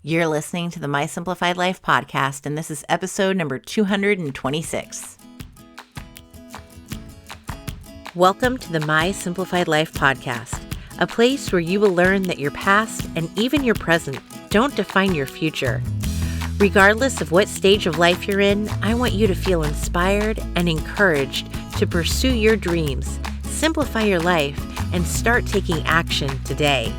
You're listening to the My Simplified Life podcast, and this is episode number 226. Welcome to the My Simplified Life podcast, a place where you will learn that your past and even your present don't define your future. Regardless of what stage of life you're in, I want you to feel inspired and encouraged to pursue your dreams, simplify your life, and start taking action today.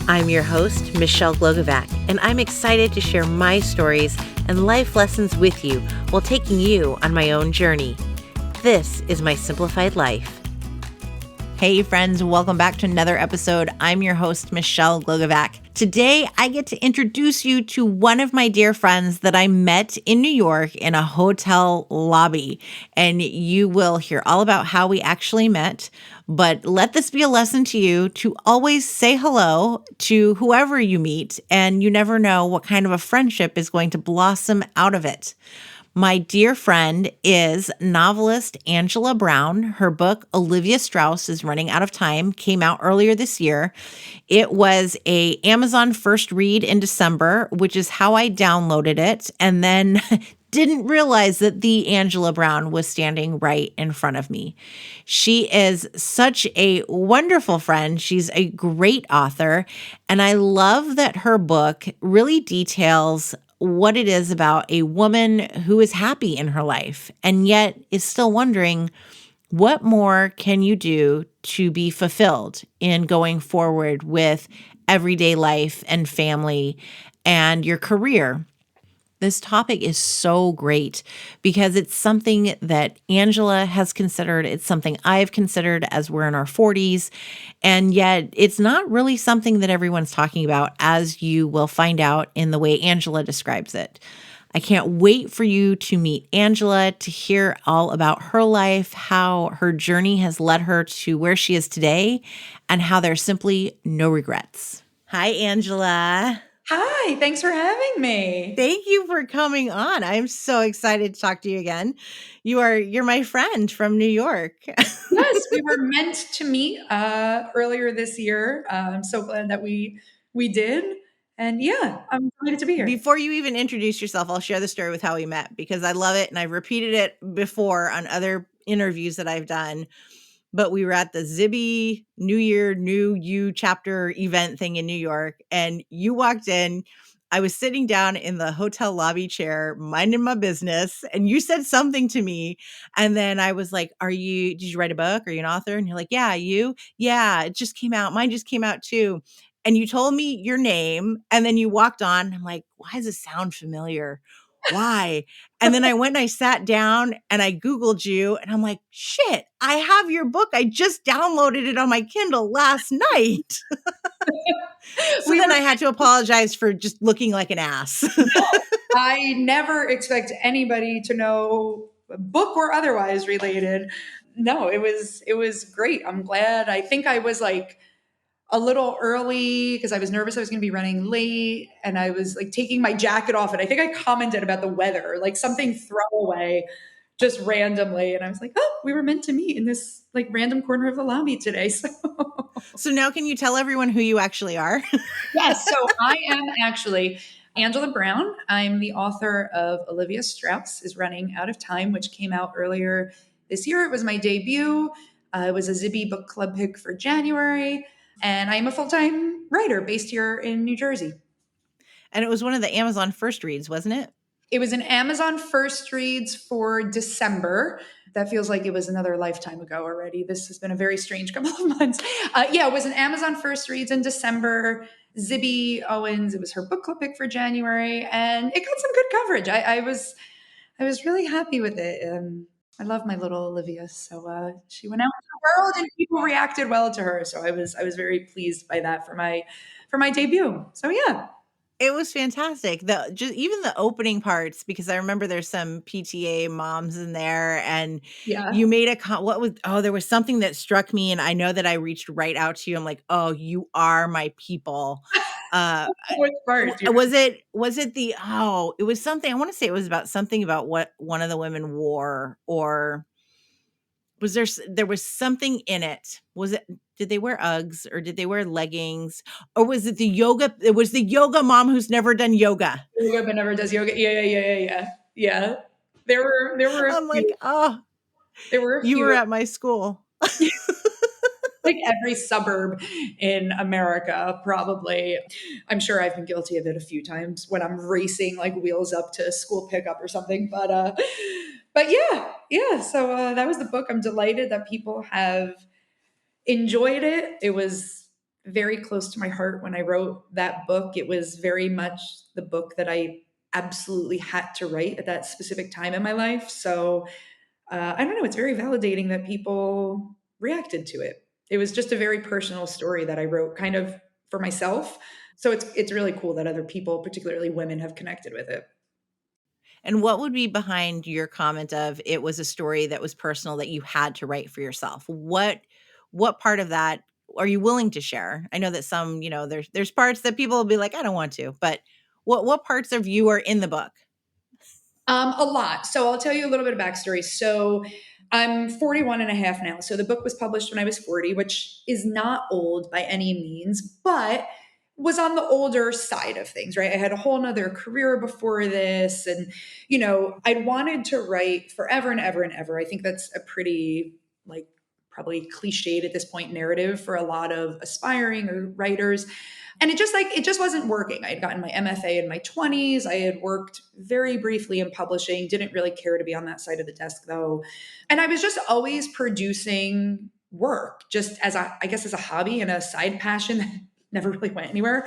I'm your host, Michelle Glogovac, and I'm excited to share my stories and life lessons with you while taking you on my own journey. This is My Simplified Life. Hey friends, welcome back to another episode. I'm your host, Michelle Glogovac. Today, I get to introduce you to one of my dear friends that I met in New York in a hotel lobby. And you will hear all about how we actually met. But let this be a lesson to you to always say hello to whoever you meet. And you never know what kind of a friendship is going to blossom out of it. My dear friend is novelist Angela Brown. Her book, Olivia Strauss is Running Out of Time, came out earlier this year. It was a Amazon first read in December, which is how I downloaded it, and then didn't realize that the Angela Brown was standing right in front of me. She is such a wonderful friend. She's a great author, and I love that her book really details what it is about a woman who is happy in her life and yet is still wondering, what more can you do to be fulfilled in going forward with everyday life and family and your career? This topic is so great because it's something that Angela has considered. It's something I've considered as we're in our 40s. And yet it's not really something that everyone's talking about, as you will find out in the way Angela describes it. I can't wait for you to meet Angela, to hear all about her life, how her journey has led her to where she is today, and how there's simply no regrets. Hi, Angela. Hi, thanks for having me. Thank you for coming on. I'm so excited to talk to you again. You're my friend from New York. Yes, we were meant to meet earlier this year. I'm so glad that we did. And yeah, I'm excited to be here. Before you even introduce yourself, I'll share the story with how we met because I love it and I've repeated it before on other interviews that I've done. But we were at the Zibby New Year, New You chapter event thing in New York, and you walked in. I was sitting down in the hotel lobby chair, minding my business, and you said something to me. And then I was like, did you write a book? Are you an author? And you're like, yeah, you? Yeah, it just came out. Mine just came out too. And you told me your name, and then you walked on. I'm like, why does it sound familiar? Why? And then I went and I sat down and I Googled you and I'm like, shit, I have your book. I just downloaded it on my Kindle last night. I had to apologize for just looking like an ass. I never expect anybody to know, book or otherwise related. No, it was great. I'm glad. I think I was like a little early because I was nervous I was going to be running late, and I was like taking my jacket off, and I think I commented about the weather, like something throwaway, just randomly, and I was like, oh, we were meant to meet in this like random corner of the lobby today. So now can you tell everyone who you actually are? Yes, so I am actually Angela Brown. I'm the author of Olivia Strauss is Running Out of Time, which came out earlier this year. It was my debut. It was a Zibby book club pick for January. And I'm a full-time writer based here in New Jersey. And it was one of the Amazon first reads, wasn't it? It was an Amazon first reads for December. That feels like it was another lifetime ago already. This has been a very strange couple of months. Yeah, it was an Amazon first reads in December. Zibby Owens, it was her book club pick for January, and it got some good coverage. I was really happy with it. I love my little Olivia. So she went out into the world and people reacted well to her. So I was very pleased by that for my debut. So yeah. It was fantastic. Even the opening parts, because I remember there's some PTA moms in there, and Yeah. you made there was something that struck me, and I know that I reached right out to you. I'm like, oh, you are my people. Which part? It was something, I want to say it was about something about what one of the women wore, or was there was something in it. Did they wear Uggs or did they wear leggings? Or was it the yoga? It was the yoga mom who's never done yoga. Yoga but never does yoga. Yeah. Yeah. There were a I'm like, few. oh, There were a you were few. at my school. Like every suburb in America, probably. I'm sure I've been guilty of it a few times when I'm racing like wheels up to school pickup or something. But yeah. So that was the book. I'm delighted that people have enjoyed it. It was very close to my heart when I wrote that book. It was very much the book that I absolutely had to write at that specific time in my life. So I don't know. It's very validating that people reacted to it. It was just a very personal story that I wrote, kind of for myself. So it's really cool that other people, particularly women, have connected with it. And what would be behind your comment of it was a story that was personal that you had to write for yourself? What part of that are you willing to share? I know that some, there's parts that people will be like, I don't want to, but what parts of you are in the book? A lot. So I'll tell you a little bit of backstory. So I'm 41 and a half now. So the book was published when I was 40, which is not old by any means, but was on the older side of things, right? I had a whole nother career before this. And, I'd wanted to write forever and ever and ever. I think that's a pretty, like, probably cliched at this point narrative for a lot of aspiring or writers. And it just wasn't working. I had gotten my MFA in my 20s. I had worked very briefly in publishing, didn't really care to be on that side of the desk though. And I was just always producing work just I guess as a hobby and a side passion that never really went anywhere.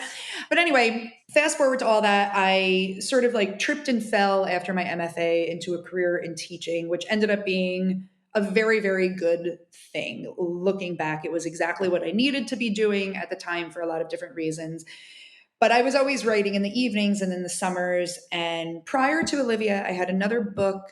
But anyway, fast forward to all that, I sort of like tripped and fell after my MFA into a career in teaching, which ended up being a very, very good thing. Looking back, it was exactly what I needed to be doing at the time for a lot of different reasons. But I was always writing in the evenings and in the summers. And prior to Olivia, I had another book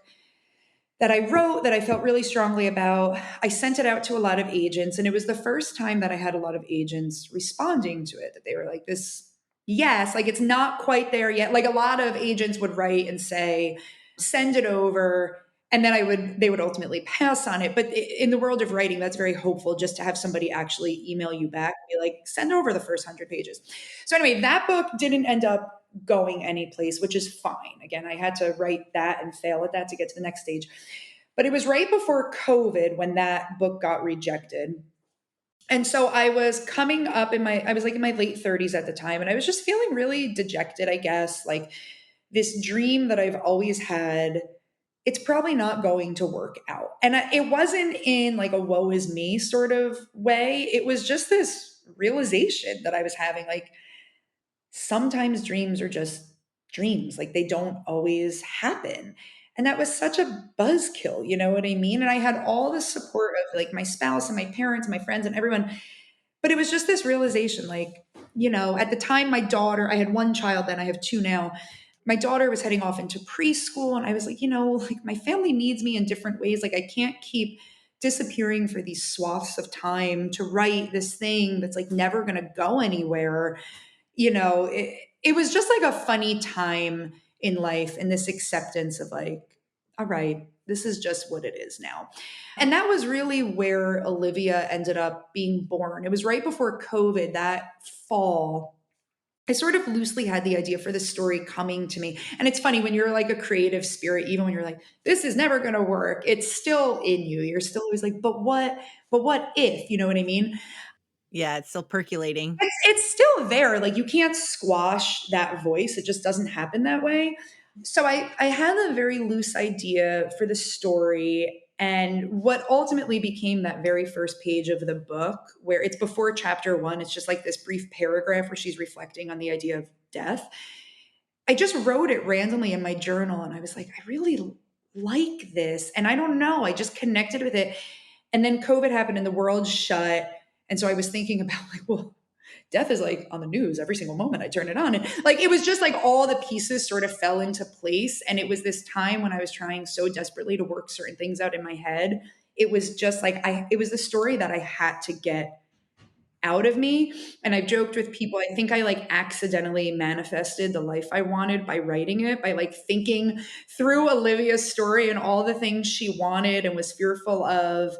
that I wrote that I felt really strongly about. I sent it out to a lot of agents, and it was the first time that I had a lot of agents responding to it, that they were like, this, yes, like it's not quite there yet. Like a lot of agents would write and say, send it over. And then they would ultimately pass on it. But in the world of writing, that's very hopeful just to have somebody actually email you back and be like, send over the first 100 pages. So anyway, that book didn't end up going anyplace, which is fine. Again, I had to write that and fail at that to get to the next stage. But it was right before COVID when that book got rejected. And so I was coming up I was like in my late 30s at the time, and I was just feeling really dejected, I guess. Like this dream that I've always had, it's probably not going to work out. And it wasn't in like a woe is me sort of way. It was just this realization that I was having, like, sometimes dreams are just dreams. Like they don't always happen. And that was such a buzzkill, you know what I mean? And I had all the support of like my spouse and my parents and my friends and everyone. But it was just this realization, like, at the time, my daughter, I had one child, then I have two now. My daughter was heading off into preschool. And I was like, like my family needs me in different ways. Like I can't keep disappearing for these swaths of time to write this thing that's like never going to go anywhere. It was just like a funny time in life, and this acceptance of like, all right, this is just what it is now. And that was really where Olivia ended up being born. It was right before COVID, that fall. I sort of loosely had the idea for this story coming to me. And it's funny when you're like a creative spirit, even when you're like, this is never going to work, it's still in you. You're still always like, but what if, you know what I mean? Yeah, it's still percolating. It's still there. Like you can't squash that voice. It just doesn't happen that way. So I had a very loose idea for the story. And what ultimately became that very first page of the book, where it's before chapter one, it's just like this brief paragraph where she's reflecting on the idea of death. I just wrote it randomly in my journal and I was like, I really like this. And I don't know, I just connected with it. And then COVID happened and the world shut. And so I was thinking about like, well, death is like on the news every single moment I turn it on. And like, it was just like all the pieces sort of fell into place. And it was this time when I was trying so desperately to work certain things out in my head. It was just like, it was the story that I had to get out of me. And I've joked with people, I think I like accidentally manifested the life I wanted by writing it, by like thinking through Olivia's story and all the things she wanted and was fearful of.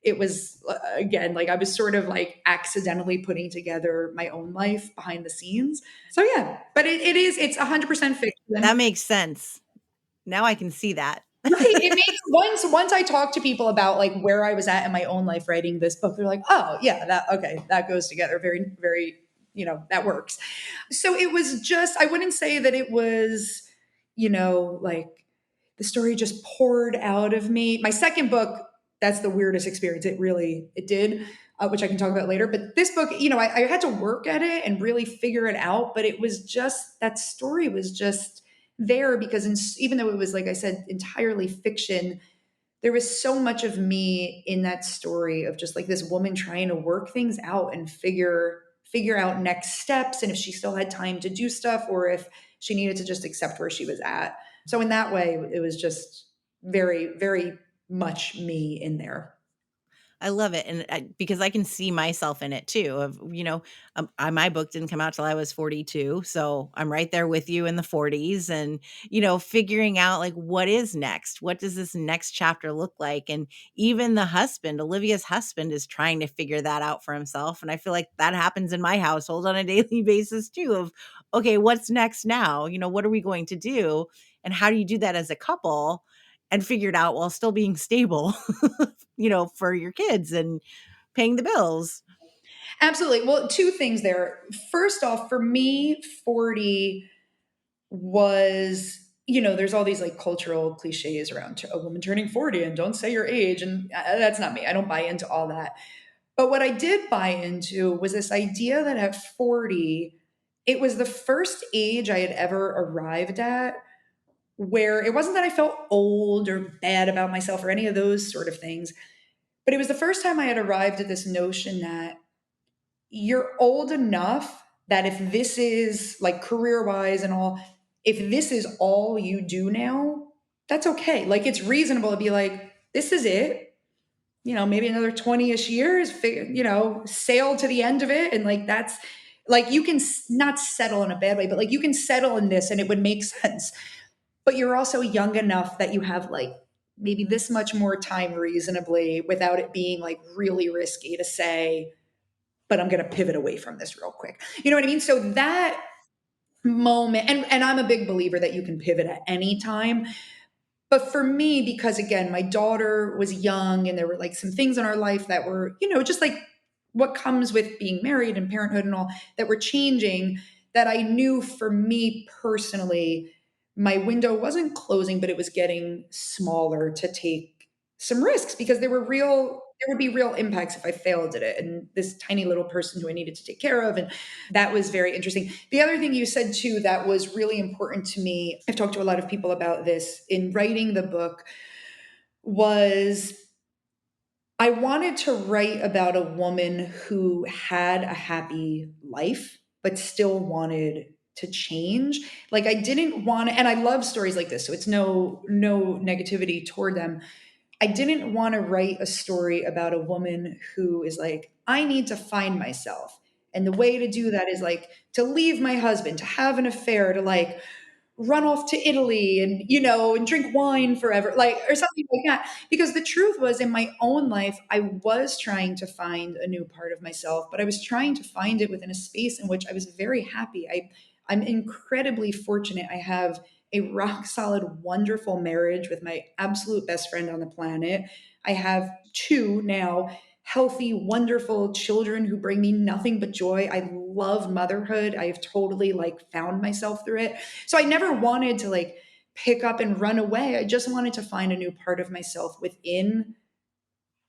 it was again, like I was sort of like accidentally putting together my own life behind the scenes. So yeah, but it's 100% That fiction. makes sense. Now I can see that. Right. It makes once I talk to people about like where I was at in my own life writing this book, they're like, oh yeah, that okay, that goes together. Very, very, that works. So it was just, I wouldn't say that it was, like the story just poured out of me. My second book, that's the weirdest experience. It did, which I can talk about later. But this book, I had to work at it and really figure it out. But it was just, that story was just there because even though it was, like I said, entirely fiction, there was so much of me in that story of just like this woman trying to work things out and figure out next steps and if she still had time to do stuff or if she needed to just accept where she was at. So in that way, it was just very, very much me in there. I love it, and because I can see myself in it too. Of my book didn't come out till I was 42, so I'm right there with you in the 40s, and figuring out like what is next. What does this next chapter look like? And even the husband, Olivia's husband, is trying to figure that out for himself. And I feel like that happens in my household on a daily basis too. Of okay, what's next now? What are we going to do? And how do you do that as a couple? And figure it out while still being stable, for your kids and paying the bills. Absolutely. Well, two things there. First off, for me, 40 was, there's all these like cultural cliches around a woman turning 40 and don't say your age. And that's not me. I don't buy into all that. But what I did buy into was this idea that at 40, it was the first age I had ever arrived at where it wasn't that I felt old or bad about myself or any of those sort of things, but it was the first time I had arrived at this notion that you're old enough that if this is like career wise and all, if this is all you do now, that's okay. Like it's reasonable to be like, this is it. Maybe another 20-ish years, sail to the end of it. And like, that's like, you can not settle in a bad way, but like you can settle in this and it would make sense. But you're also young enough that you have like maybe this much more time reasonably without it being like really risky to say, but I'm going to pivot away from this real quick. You know what I mean? So that moment, and I'm a big believer that you can pivot at any time. But for me, because again, my daughter was young and there were like some things in our life that were, just like what comes with being married and parenthood and all that were changing, that I knew for me personally, my window wasn't closing, but it was getting smaller to take some risks because there would be real impacts if I failed at it. And this tiny little person who I needed to take care of. And that was very interesting. The other thing you said too, that was really important to me, I've talked to a lot of people about this in writing the book, was I wanted to write about a woman who had a happy life, but still wanted to change. Like I didn't want to, and I love stories like this, so it's no negativity toward them. I didn't want to write a story about a woman who is like, I need to find myself. And the way to do that is like to leave my husband, to have an affair, to like run off to Italy and, and drink wine forever, like, or something like that. Because the truth was, in my own life, I was trying to find a new part of myself, but I was trying to find it within a space in which I was very happy. I'm incredibly fortunate. I have a rock solid, wonderful marriage with my absolute best friend on the planet. I have two now healthy, wonderful children who bring me nothing but joy. I love motherhood. I've totally like found myself through it. So I never wanted to like pick up and run away. I just wanted to find a new part of myself within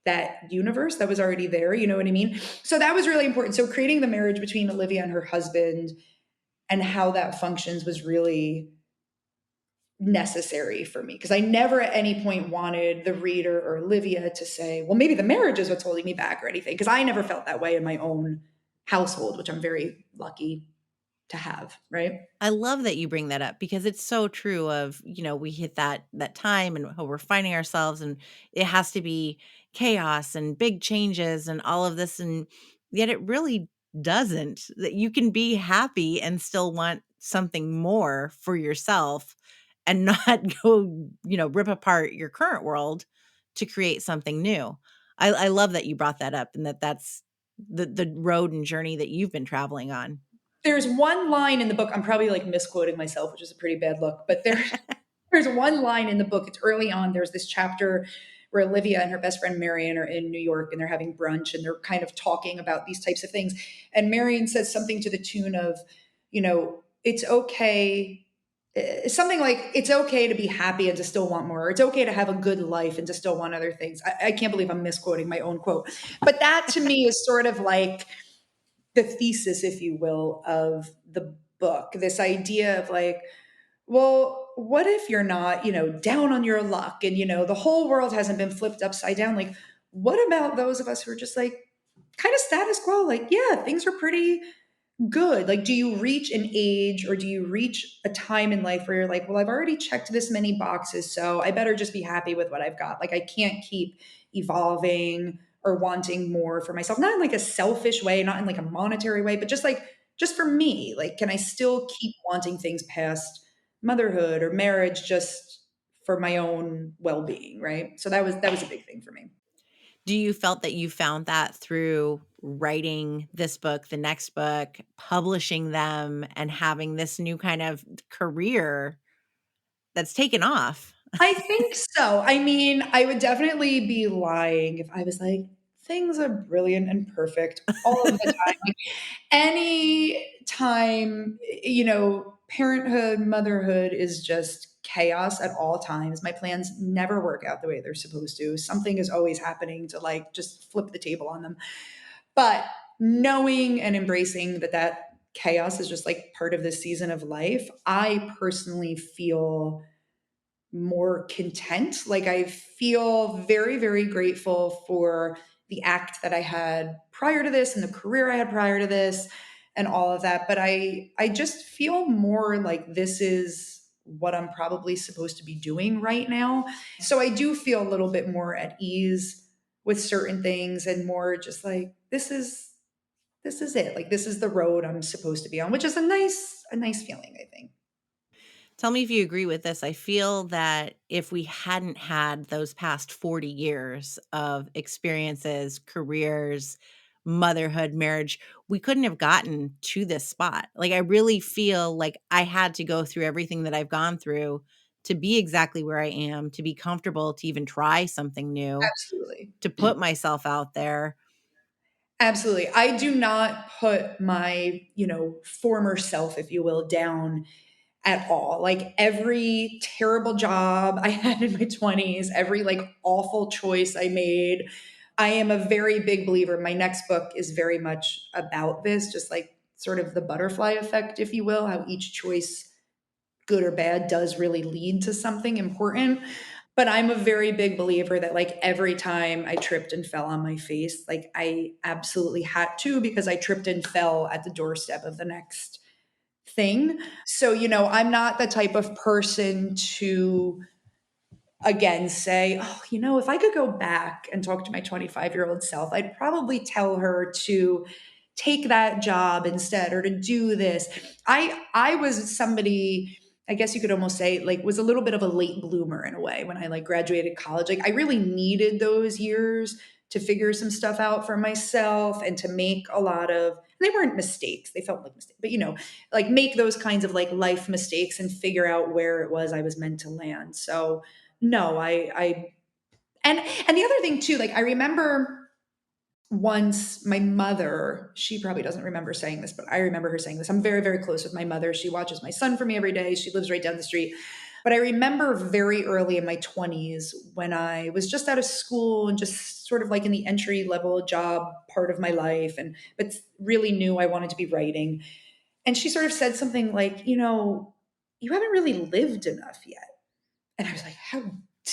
that universe that was already there. You know what I mean? So that was really important. So creating the marriage between Olivia and her husband and how that functions was really necessary for me because I never at any point wanted the reader or Olivia to say, well, maybe the marriage is what's holding me back or anything, because I never felt that way in my own household, which I'm very lucky to have, right? I love that you bring that up because it's so true of, we hit that time and how we're finding ourselves and it has to be chaos and big changes and all of this. And yet it really doesn't. That you can be happy and still want something more for yourself and not go, rip apart your current world to create something new. I love that you brought that up and that's the road and journey that you've been traveling on. There's one line in the book, I'm probably like misquoting myself, which is a pretty bad look, but there's one line in the book. It's early on. There's this chapter where Olivia and her best friend Marion are in New York and they're having brunch and they're kind of talking about these types of things. And Marion says something to the tune of, it's okay. Something like, it's okay to be happy and to still want more. Or it's okay to have a good life and to still want other things. I can't believe I'm misquoting my own quote. But that to me is sort of like the thesis, if you will, of the book. This idea of like, well, what if you're not, down on your luck and, the whole world hasn't been flipped upside down? Like, what about those of us who are just like kind of status quo? Like, yeah, things are pretty good. Like, do you reach an age or do you reach a time in life where you're like, well, I've already checked this many boxes, so I better just be happy with what I've got. Like, I can't keep evolving or wanting more for myself, not in like a selfish way, not in like a monetary way, but just for me. Like, can I still keep wanting things past motherhood or marriage just for my own well-being, right? So that was a big thing for me. Do you felt that you found that through writing this book, the next book, publishing them, and having this new kind of career that's taken off? I think so. I mean, I would definitely be lying if I was like, things are brilliant and perfect all of the time. Like any time, parenthood, motherhood is just chaos at all times. My plans never work out the way they're supposed to. Something is always happening to like just flip the table on them. But knowing and embracing that chaos is just like part of the season of life, I personally feel more content. Like I feel very, very grateful for the act that I had prior to this and the career I had prior to this and all of that. But I just feel more like this is what I'm probably supposed to be doing right now. So I do feel a little bit more at ease with certain things and more just like this is it. Like this is the road I'm supposed to be on, which is a nice feeling, I think. Tell me if you agree with this. I feel that if we hadn't had those past 40 years of experiences, careers, motherhood, marriage, we couldn't have gotten to this spot. Like, I really feel like I had to go through everything that I've gone through to be exactly where I am, to be comfortable, to even try something new, Absolutely. to put myself out there. Absolutely. I do not put my, former self, if you will, down at all. Like every terrible job I had in my 20s, every like awful choice I made. I am a very big believer. My next book is very much about this, just like sort of the butterfly effect, if you will, how each choice, good or bad, does really lead to something important. But I'm a very big believer that like every time I tripped and fell on my face, like I absolutely had to because I tripped and fell at the doorstep of the next thing. So, I'm not the type of person to again say, oh, if I could go back and talk to my 25-year-old self, I'd probably tell her to take that job instead or to do this. I was somebody, I guess you could almost say, like was a little bit of a late bloomer in a way when I like graduated college. Like I really needed those years to figure some stuff out for myself and to make a lot of, and they weren't mistakes, they felt like mistakes, but like make those kinds of like life mistakes and figure out where it was I was meant to land. So no, I and the other thing too, like I remember once my mother, she probably doesn't remember saying this, but I remember her saying this. I'm very, very close with my mother. She watches my son for me every day. She lives right down the street. But I remember very early in my 20s when I was just out of school and just sort of like in the entry level job part of my life and but really knew I wanted to be writing. And she sort of said something like, you haven't really lived enough yet. And I was like, how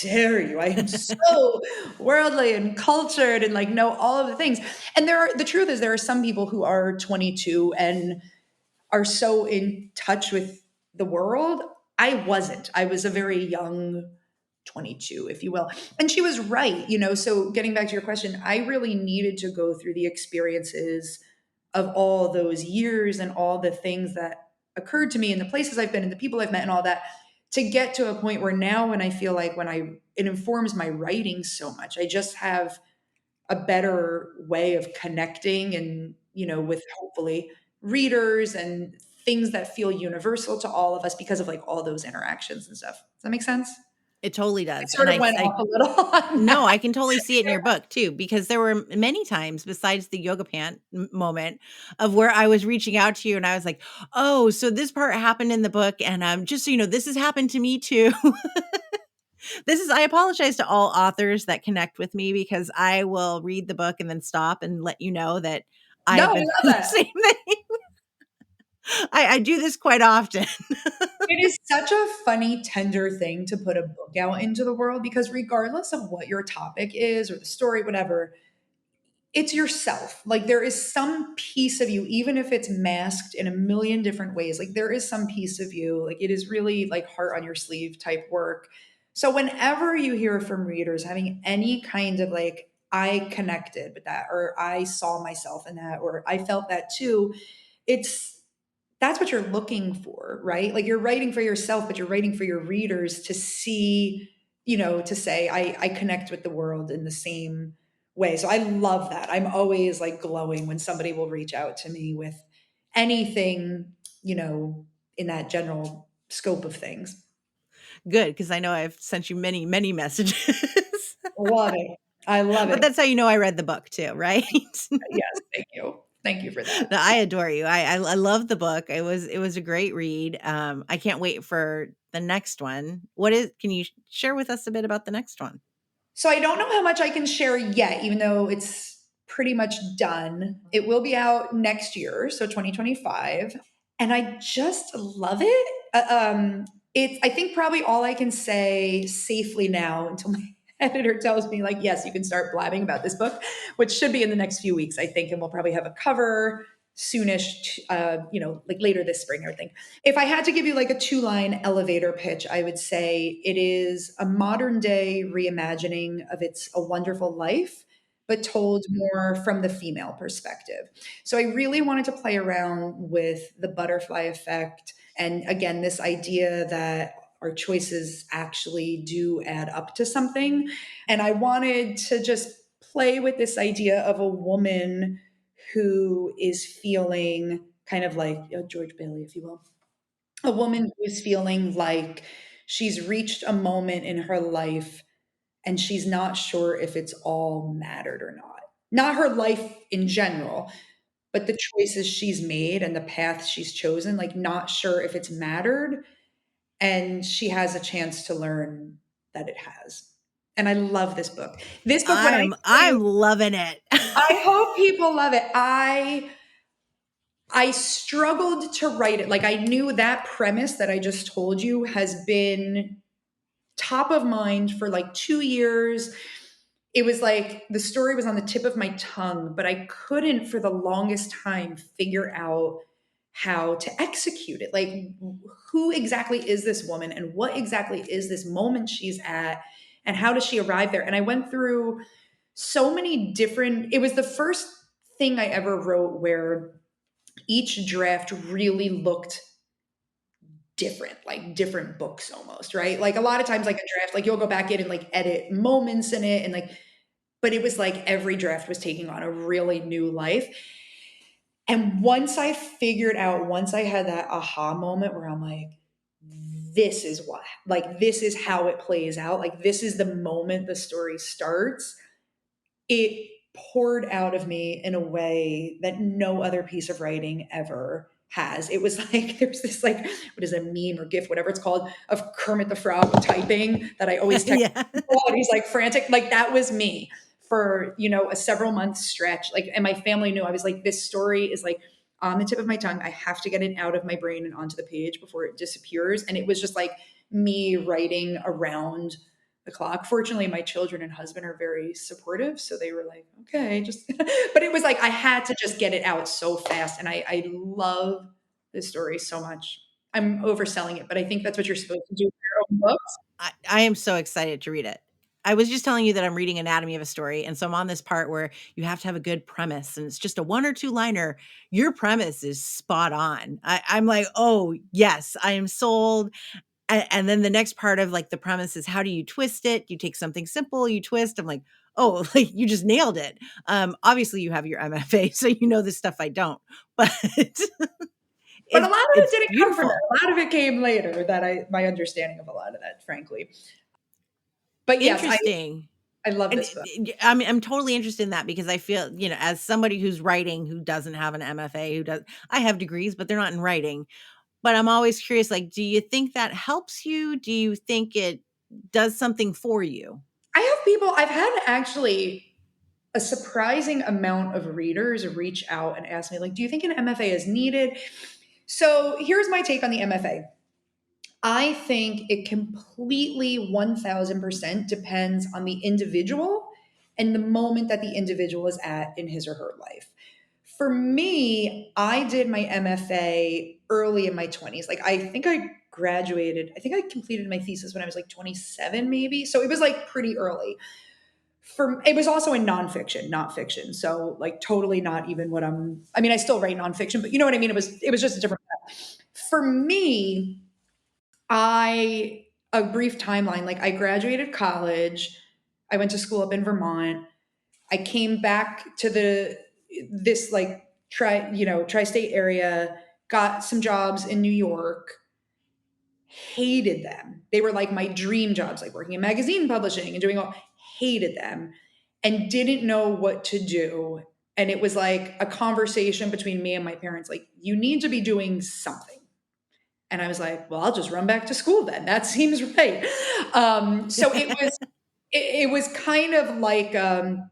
dare you? I am so worldly and cultured and like know all of the things. And the truth is there are some people who are 22 and are so in touch with the world. I wasn't. I was a very young 22, if you will. And she was right, so getting back to your question, I really needed to go through the experiences of all those years and all the things that occurred to me and the places I've been and the people I've met and all that to get to a point where now when I feel like it informs my writing so much, I just have a better way of connecting and, with hopefully readers and things that feel universal to all of us because of like all those interactions and stuff. Does that make sense? It totally I does. sort And of went off a little on no, that. I can totally see it in your book too, because there were many times besides the yoga pant moment of where I was reaching out to you and I was like, oh, so this part happened in the book. And just so you know, this has happened to me too. I apologize to all authors that connect with me because I will read the book and then stop and let you know that I No, I have been love through the that. same thing. I do this quite often. It is such a funny, tender thing to put a book out into the world because regardless of what your topic is or the story, whatever, it's yourself. Like there is some piece of you, even if it's masked in a million different ways, like there is some piece of you, like it is really like heart on your sleeve type work. So whenever you hear from readers having any kind of like, I connected with that, or I saw myself in that, or I felt that too, it's that's what you're looking for, right? Like you're writing for yourself, but you're writing for your readers to see, to say, I connect with the world in the same way. So I love that. I'm always like glowing when somebody will reach out to me with anything, in that general scope of things. Good, because I know I've sent you many, many messages. Love it. I love But it. that's how you know I read the book too, right? Yes, thank you. Thank you for that. No, I adore you. I love the book. It was a great read. I can't wait for the next one. Can you share with us a bit about the next one? So I don't know how much I can share yet, even though it's pretty much done. It will be out next year, so 2025, and I just love it. It's I think probably all I can say safely now until my editor tells me like, yes, you can start blabbing about this book, which should be in the next few weeks, I think, and we'll probably have a cover soonish, like later this spring, I think. If I had to give you like a two-line elevator pitch, I would say it is a modern day reimagining of It's a Wonderful Life, but told more from the female perspective. So I really wanted to play around with the butterfly effect. And again, this idea that our choices actually do add up to something. And I wanted to just play with this idea of a woman who is feeling kind of like George Bailey, if you will, a woman who is feeling like she's reached a moment in her life and she's not sure if it's all mattered or not. Not her life in general, but the choices she's made and the path she's chosen, like not sure if it's mattered. And she has a chance to learn that it has. And I love this book. This book, when I tell you, I'm loving it. I hope people love it. I struggled to write it. Like I knew that premise that I just told you has been top of mind for like 2 years. It was like the story was on the tip of my tongue, but I couldn't for the longest time figure out how to execute it. Like, who exactly is this woman and what exactly is this moment she's at and how does she arrive there? And I went through so many different, it was the first thing I ever wrote where each draft really looked different, like different books almost, right? Like a lot of times, like a draft, like you'll go back in and like edit moments in it and like, but it was like every draft was taking on a really new life. And once I had that aha moment where I'm like, this is what, like, this is how it plays out. Like, this is the moment the story starts. It poured out of me in a way that no other piece of writing ever has. It was like there's this like what is a meme or GIF, whatever it's called, of Kermit the Frog typing that I always text Yeah. people, and he's like frantic. Like that was me for a several month stretch. Like, and my family knew I was like, this story is like on the tip of my tongue. I have to get it out of my brain and onto the page before it disappears. And it was just like me writing around the clock. Fortunately, my children and husband are very supportive. So they were like, okay, just, but it was like, I had to just get it out so fast. And I love this story so much. I'm overselling it, but I think that's what you're supposed to do with your own books. I am so excited to read it. I was just telling you that I'm reading Anatomy of a Story. And so I'm on this part where you have to have a good premise and it's just a one or two liner. Your premise is spot on. I'm like, oh, yes, I am sold. And then the next part of like the premise is how do you twist it? You take something simple, you twist. I'm like, oh, like you just nailed it. Obviously you have your MFA, so you know this stuff I don't, but But a lot of it it's didn't come from it. beautiful. A lot of it came later, my understanding of a lot of that, frankly. But yes, Interesting. I love And this book. I mean, I'm totally interested in that because I feel, as somebody who's writing who doesn't have an MFA, I have degrees, but they're not in writing. But I'm always curious, like, do you think that helps you? Do you think it does something for you? I've had actually a surprising amount of readers reach out and ask me, like, do you think an MFA is needed? So here's my take on the MFA. I think it completely 1000% depends on the individual and the moment that the individual is at in his or her life. For me, I did my MFA early in my 20s. Like, I think I graduated, I think I completed my thesis when I was like 27, maybe. So it was like pretty early. It was also in nonfiction, not fiction. So like totally not even I mean, I still write nonfiction, but you know what I mean? It was just a different path. For me, a brief timeline, like I graduated college, I went to school up in Vermont. I came back to this like tri-state area, got some jobs in New York, hated them. They were like my dream jobs, like working in magazine publishing and doing all, hated them and didn't know what to do. And it was like a conversation between me and my parents, like, you need to be doing something. And I was like, well, I'll just run back to school then. That seems right. So it was kind of like, and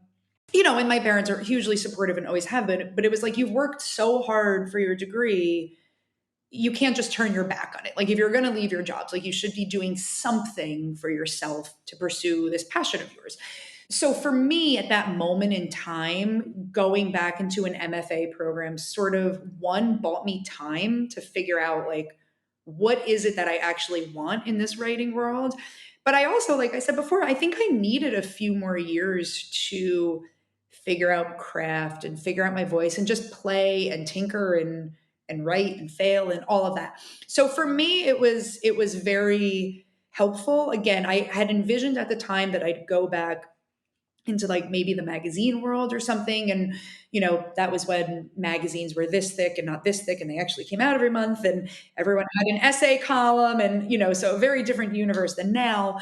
my parents are hugely supportive and always have been, but it was like, you've worked so hard for your degree, you can't just turn your back on it. Like, if you're going to leave your jobs, like, you should be doing something for yourself to pursue this passion of yours. So for me at that moment in time, going back into an MFA program sort of one bought me time to figure out, like, what is it that I actually want in this writing world. But I also, like I said before, I think I needed a few more years to figure out craft and figure out my voice and just play and tinker and write and fail and all of that. So for me, it was very helpful. Again, I had envisioned at the time that I'd go back into like maybe the magazine world or something. And, that was when magazines were this thick and not this thick. And they actually came out every month and everyone had an essay column and, so a very different universe than now.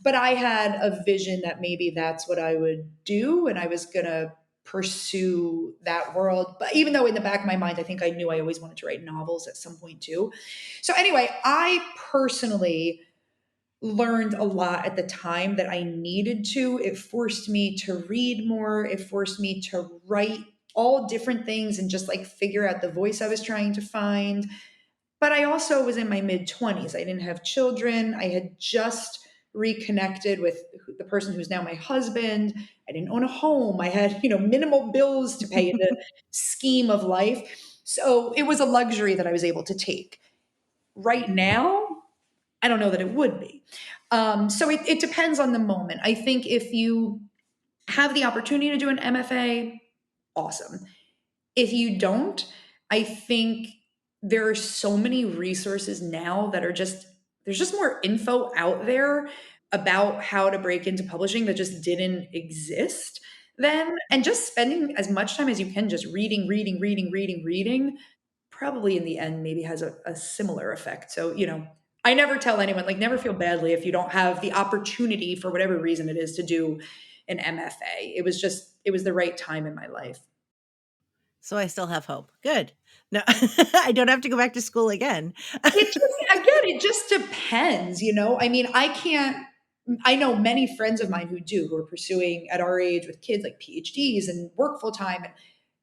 But I had a vision that maybe that's what I would do. And I was going to pursue that world. But even though in the back of my mind, I think I knew I always wanted to write novels at some point too. So anyway, I personally learned a lot at the time that I needed to. It forced me to read more. It forced me to write all different things and just like figure out the voice I was trying to find. But I also was in my mid 20s. I didn't have children. I had just reconnected with the person who's now my husband. I didn't own a home. I had, minimal bills to pay in the scheme of life. So it was a luxury that I was able to take. Right now, I don't know that it would be. So it depends on the moment. I think if you have the opportunity to do an MFA, awesome. If you don't, I think there are so many resources now that there's just more info out there about how to break into publishing that just didn't exist then. And just spending as much time as you can just reading, probably in the end maybe has a similar effect. So, I never tell anyone, like, never feel badly if you don't have the opportunity for whatever reason it is to do an MFA. It was the right time in my life. So I still have hope. Good. No, I don't have to go back to school again. It just depends, I mean, I know many friends of mine who are pursuing at our age with kids like PhDs and work full time. And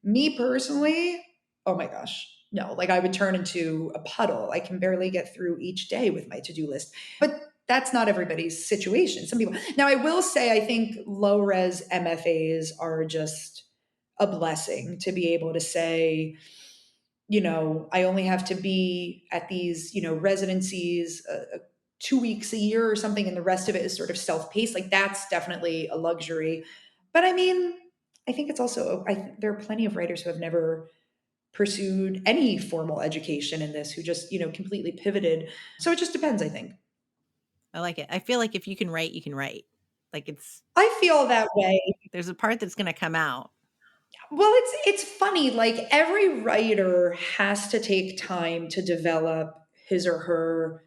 me personally, oh my gosh, no, like I would turn into a puddle. I can barely get through each day with my to-do list. But that's not everybody's situation. Some people, now I will say, I think low res MFAs are just a blessing to be able to say, I only have to be at these, residencies 2 weeks a year or something, and the rest of it is sort of self-paced. Like, that's definitely a luxury. But I mean, I think it's also, there are plenty of writers who have never pursued any formal education in this, who just, completely pivoted. So it just depends, I think. I like it. I feel like if you can write, you can write. Like I feel that way. There's a part that's going to come out. Well, it's funny. Like every writer has to take time to develop his or her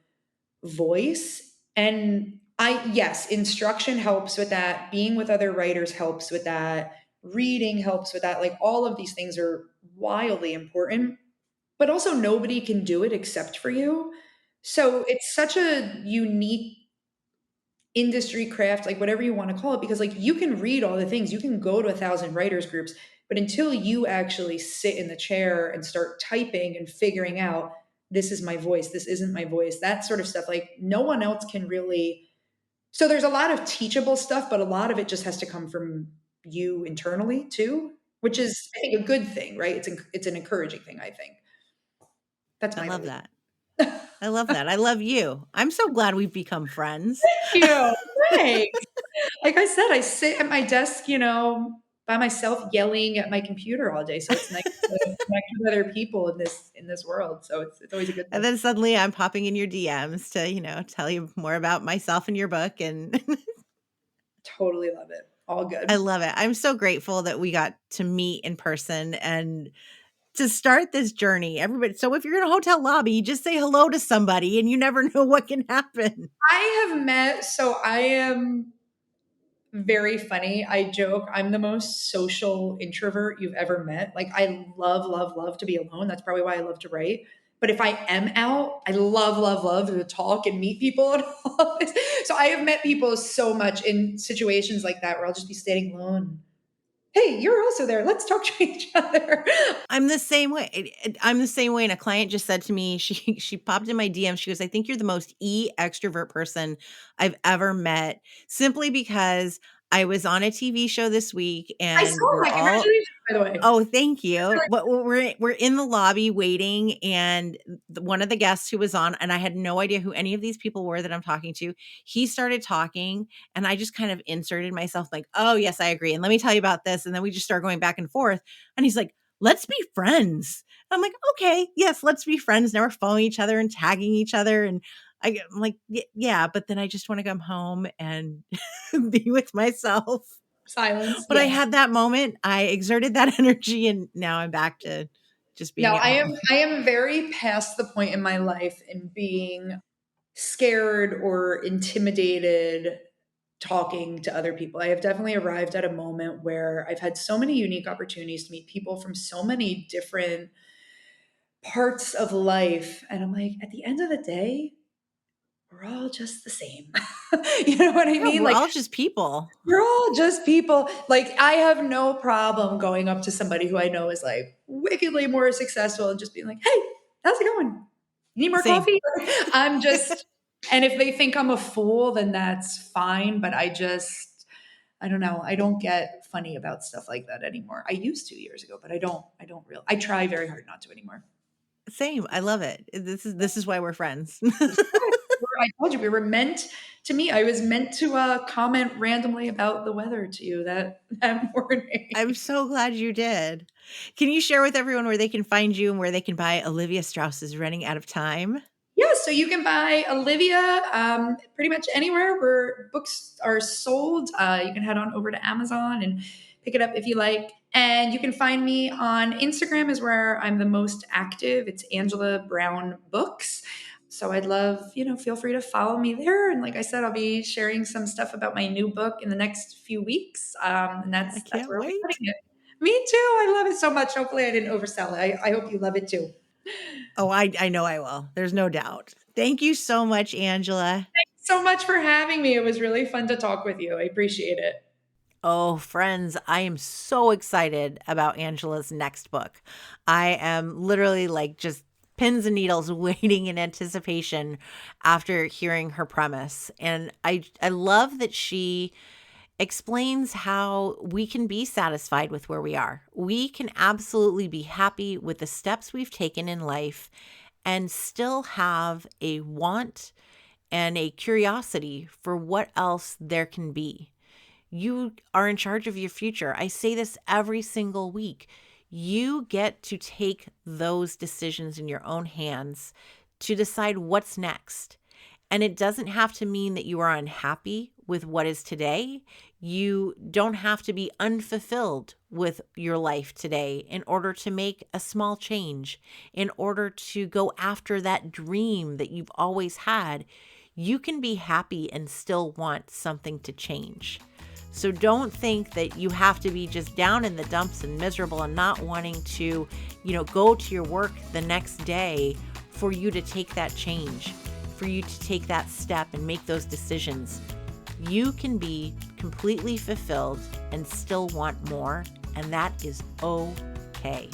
voice. And yes, instruction helps with that. Being with other writers helps with that. Reading helps with that. Like all of these things are wildly important, but also nobody can do it except for you. So it's such a unique industry craft, like whatever you want to call it, because like you can read all the things, you can go to 1,000 writers groups, but until you actually sit in the chair and start typing and figuring out this is my voice, this isn't my voice, that sort of stuff, like no one else can really. So there's a lot of teachable stuff, but a lot of it just has to come from you internally too, which is I think a good thing, right? It's an encouraging thing, I think. That's I my love belief. that. I love that. I love you. I'm so glad we've become friends. Thank you. Thanks. Like I said, I sit at my desk, by myself yelling at my computer all day. So it's nice to connect with other people in this world. So it's always a good And thing. then suddenly I'm popping in your DMs to, tell you more about myself and your book. And Totally love it. All I good. love it. I'm so grateful that we got to meet in person and to start this journey. Everybody, so if you're in a hotel lobby, just say hello to somebody and you never know what can happen. I have met, so I am very funny. I joke, I'm the most social introvert you've ever met. Like I love, love, love to be alone. That's probably why I love to write. But if I am out, I love, love, love to talk and meet people and all this. So I have met people so much in situations like that where I'll just be standing alone. Hey, you're also there. Let's talk to each other. I'm the same way. I'm the same way. And a client just said to me, she popped in my DM. She goes, "I think you're the most extrovert person I've ever met, simply because I was on a TV show this week I and saw we're my all." congratulations, by the way. Oh, thank you. But we're in the lobby waiting, and one of the guests who was on, and I had no idea who any of these people were that I'm talking to. He started talking, and I just kind of inserted myself, like, "Oh, yes, I agree, and let me tell you about this." And then we just started going back and forth, and he's like, "Let's be friends." I'm like, "Okay, yes, let's be friends." Now we're following each other and tagging each other, and I'm like, Yeah," but then I just want to come home and be with myself. Silence. But I Yeah. had that moment, I exerted that energy, and now I'm back to just No, being at home. I am very past the point in my life in being scared or intimidated talking to other people. I have definitely arrived at a moment where I've had so many unique opportunities to meet people from so many different parts of life. And I'm like, at the end of the day, we're all just the same. You know what I Yeah, mean? we're Like, all just people. we're all just people. Like, I have no problem going up to somebody who I know is like wickedly more successful and just being like, hey, how's it going? You need more Same. coffee? I'm just, and if they think I'm a fool, then that's fine. But I don't know. I don't get funny about stuff like that anymore. I used to years ago, but I don't really, I try very hard not to anymore. Same, I love it. This is why we're friends. I told you we were meant to meet. I was meant to comment randomly about the weather to you that morning. I'm so glad you did. Can you share with everyone where they can find you and where they can buy Olivia Strauss's Running Out of Time? Yeah, so you can buy Olivia pretty much anywhere where books are sold. You can head on over to Amazon and pick it up if you like. And you can find me on Instagram is where I'm the most active. It's Angela Brown Books. So I'd love, feel free to follow me there. And like I said, I'll be sharing some stuff about my new book in the next few weeks. And I that's can't where I'll be wait. putting it. Me too. I love it so much. Hopefully I didn't oversell it. I hope you love it too. Oh, I know I will. There's no doubt. Thank you so much, Angela. So much for having me. It was really fun to talk with you. I appreciate it. Oh, friends, I am so excited about Angela's next book. I am literally like just pins and needles waiting in anticipation after hearing her premise. And I love that she explains how we can be satisfied with where we are. We can absolutely be happy with the steps we've taken in life and still have a want and a curiosity for what else there can be. You are in charge of your future. I say this every single week. You get to take those decisions in your own hands to decide what's next. And it doesn't have to mean that you are unhappy with what is today. You don't have to be unfulfilled with your life today in order to make a small change, in order to go after that dream that you've always had. You can be happy and still want something to change. So don't think that you have to be just down in the dumps and miserable and not wanting to, go to your work the next day for you to take that change, for you to take that step and make those decisions. You can be completely fulfilled and still want more, and that is okay.